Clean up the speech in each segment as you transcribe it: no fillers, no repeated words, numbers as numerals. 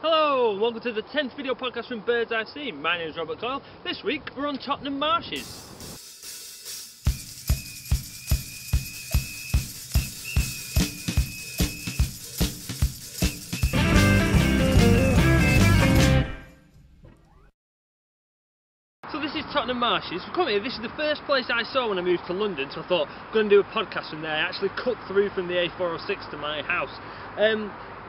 Hello, welcome to the 10th video podcast from Birds I've Seen. My name is Rob Coyle. This week we're on Tottenham Marshes. So this is Tottenham Marshes. Come here, this is the first place I saw when I moved to London, so I thought I'm going to do a podcast from there. I actually cut through from the A406 to my house.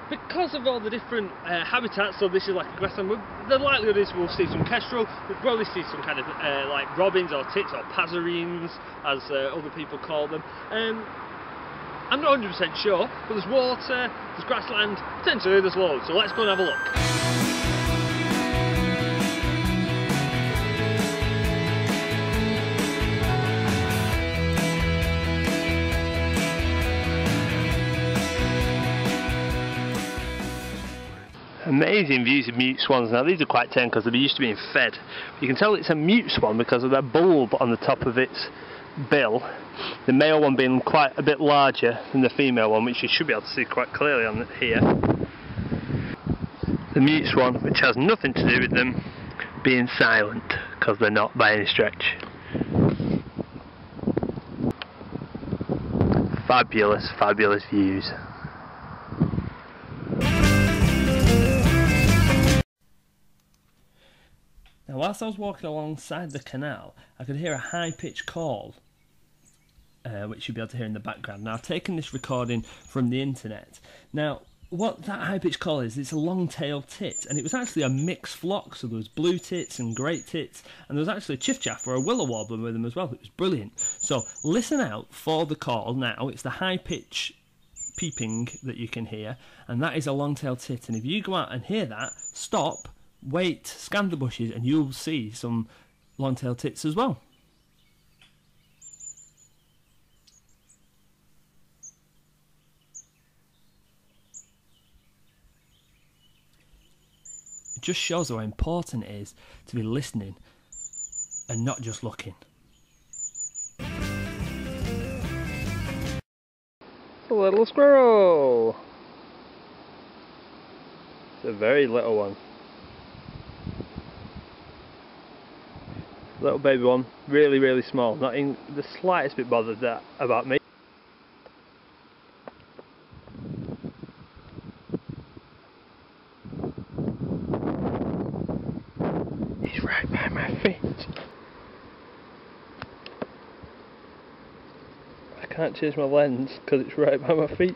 Because of all the different habitats, so this is like a grassland, the likelihood is we'll see some kestrel, we'll probably see some kind of like robins or tits or passerines, as other people call them. I'm not 100% sure, but there's water, there's grassland, potentially there's loads, so let's go and have a look. Amazing views of mute swans. Now these are quite tame because they're used to being fed. You can tell it's a mute swan because of that bulb on the top of its bill. The male one being quite a bit larger than the female one, which you should be able to see quite clearly on here. The mute swan, which has nothing to do with them being silent, because they're not by any stretch. Fabulous, fabulous views. Now, whilst I was walking alongside the canal, I could hear a high-pitched call, which you'll be able to hear in the background. Now, I've taken this recording from the internet. Now, what that high-pitched call is, it's a long-tailed tit, and it was actually a mixed flock, so there was blue tits and great tits, and there was actually a chiffchaff or a willow warbler with them as well. It was brilliant. So, listen out for the call now. It's the high-pitched peeping that you can hear, and that is a long-tailed tit, and if you go out and hear that, stop, wait, scan the bushes, and you'll see some long-tailed tits as well. It just shows how important it is to be listening and not just looking. A little squirrel! It's a very little one. Little baby one, really, really small, not in the slightest bit bothered about me. He's right by my feet. I can't change my lens because it's right by my feet.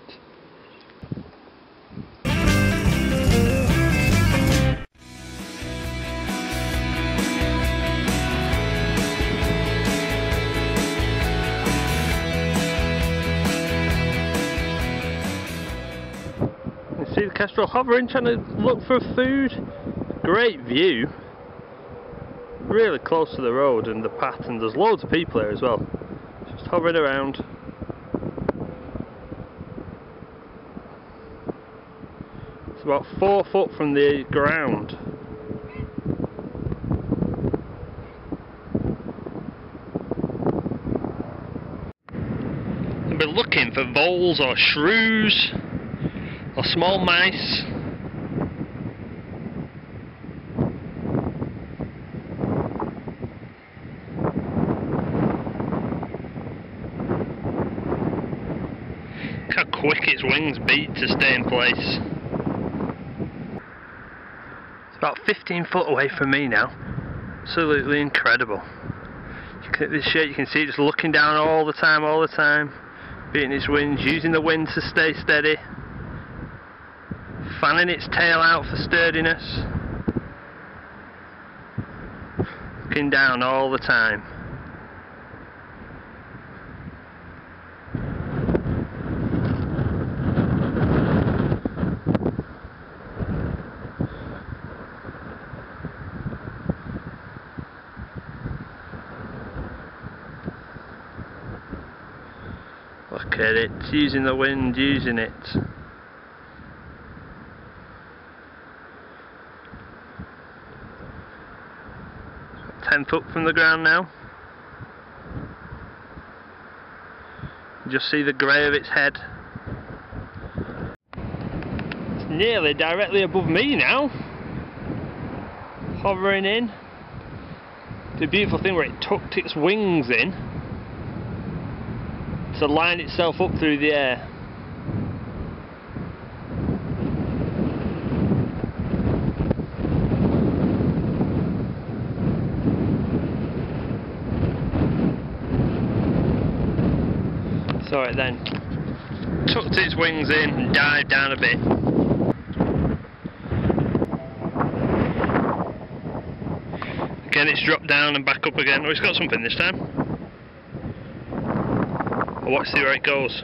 See the kestrel hovering, trying to look for food. Great view. Really close to the road and the path, and there's loads of people here as well. Just hovering around. It's about 4 foot from the ground. I've been looking for voles or shrews or small mice. Look how quick its wings beat to stay in place. It's about 15 foot away from me now. Absolutely incredible. This shit, you can see it just looking down all the time, beating its wings, using the wind to stay steady. Fanning its tail out for sturdiness. Looking down all the time. Look at it, using the wind, using it. 10 foot from the ground now. You just see the grey of its head. It's nearly directly above me now, hovering in. The beautiful thing where it tucked its wings in to line itself up through the air. Saw it then, tucked its wings in and dived down a bit. Again it's dropped down and back up again. Oh, it's got something this time. I'll watch, see where it goes.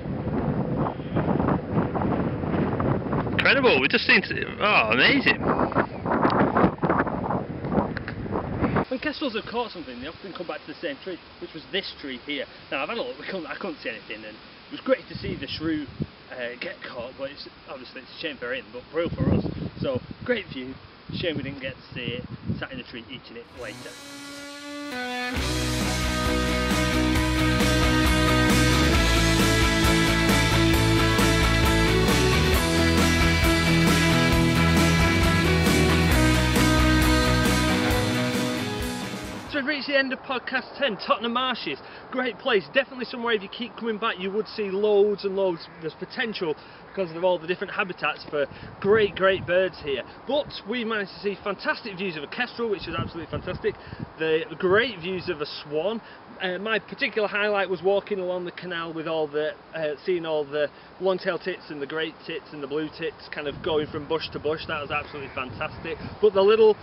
Incredible, we just seem to... oh, amazing. When kestrels have caught something, they often come back to the same tree, which was this tree here. Now I've had a look, I couldn't see anything, and it was great to see the shrew get caught, but obviously it's a shame for him, but brilliant for us. So, great view, shame we didn't get to see it, sat in a tree eating it later. So we've reached the end of podcast 10, Tottenham Marshes. Great place, definitely somewhere if you keep coming back you would see loads and loads. There's potential because of all the different habitats for great birds here. But we managed to see fantastic views of a kestrel, which was absolutely fantastic. The great views of a swan. My particular highlight was walking along the canal with all the, seeing all the long-tailed tits and the great tits and the blue tits kind of going from bush to bush. That was absolutely fantastic. But the little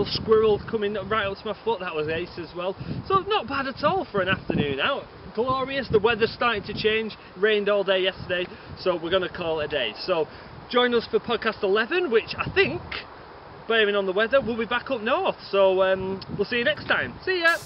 squirrel coming right up to my foot, that was ace as well. So not bad at all for an afternoon out. Glorious. The weather's starting to change. Rained all day yesterday, so we're going to call it a day. So join us for podcast 11, which I think, bearing on the weather, we'll be back up north. So we'll see you next time. See ya.